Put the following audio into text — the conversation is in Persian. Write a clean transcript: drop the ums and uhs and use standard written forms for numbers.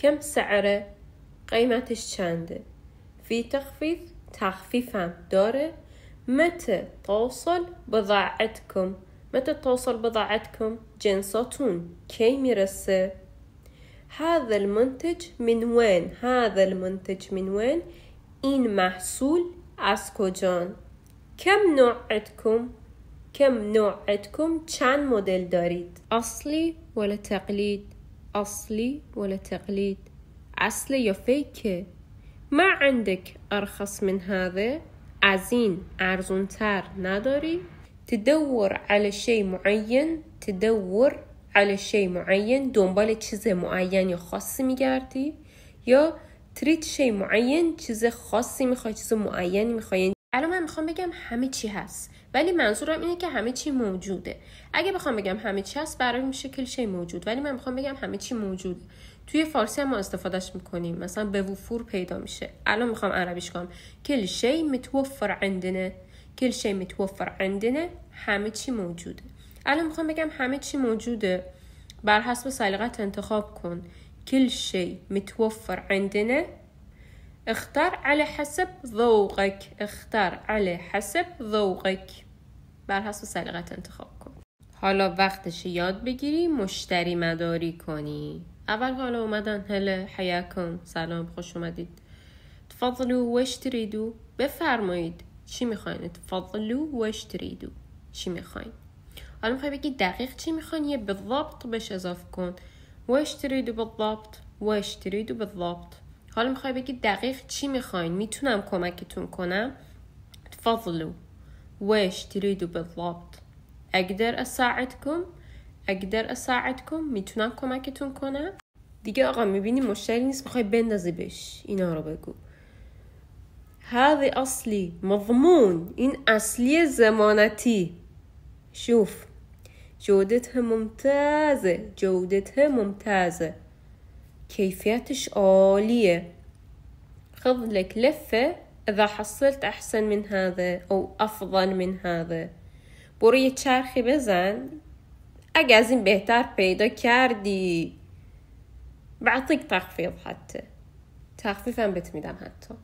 كم سعره؟ قیمتش چنده؟ في تخفيض، تخفيفم داره. متى توصل بضاعتكم؟ متى توصل بضاعتكم؟ جنساتون کی میرسه؟ هذا المنتج من وين؟ هذا المنتج من وين؟ این محصول از کجان؟ كم نوع عندكم؟ كم نوع عندكم؟ چند مدل دارید؟ اصلی ولا تقلید؟ اصلی ولا تقلید؟ اصلی یا فیکه؟ ما عندك ارخص من هذا؟ از این ارزونتر نداری؟ تدور على شيء معين، تدور على شيء معين، دنبال چیز معین یا خاصی میگردی؟ یا تريد شيء معين، چیز خاصی میخوای، چیز معینی میخوای؟ الان من میخوام بگم همه چی هست، ولی منظورم اینه که همه چی موجوده. اگه بخوام بگم همه چی هست برای میشه کل شی موجود، ولی من میخوام بگم همه چی موجوده. توی فارسی هم ما استفادهش میکنیم، مثلا به وفور پیدا میشه. الان میخوام عربیش کنم. کل شی متوفر عندنا، کل شی متوفر عندنا، همه چی موجوده. الان میخوام بگم همه چی موجوده، بر حسب سلیقت انتخاب کن. کل شی متوفر عندنا، اختار على حسب ذوقك، اختار على حسب ذوقك، بر حسب سلیقت انتخاب کن. حالا وقتش یاد بگیری مشتری مداری کنی. اول حالا اومدن هله حیاکم، سلام، خوش اومدید. تفضلوا وش تريدوا، بفرمایید چی میخواین. تفضلوا وش تريدوا، چی میخواین. حالا میخوای بگی دقیق چی میخواین، یه بالضبط بهش اضافه کن. وش تريدوا بالضبط، وش تريدوا بالضبط. حالا میخوای بگی دقیق چی میخواین، میتونم کمکتون کنم. تفضلوا وش تريدوا بالضبط، اقدر اساعدكم، اقدر اساعدكم، میتونم کمکتون کنم. دیگه آقا میبینی مشتری نیست، میخوای بندازی بهش اینا رو بگو. هذه اصلی مضمون، این اصلی ضمانتی. شوف جودتها ممتازه، جودتها ممتازه، كيفيتش عالية. خذ لك لفة إذا حصلت أحسن من هذا أو أفضل من هذا. برو یه چرخی بزن اگه از این بهتر پیدا کردی. بعطيك تخفيض، حتی تخفیفم بهت میدم حتی.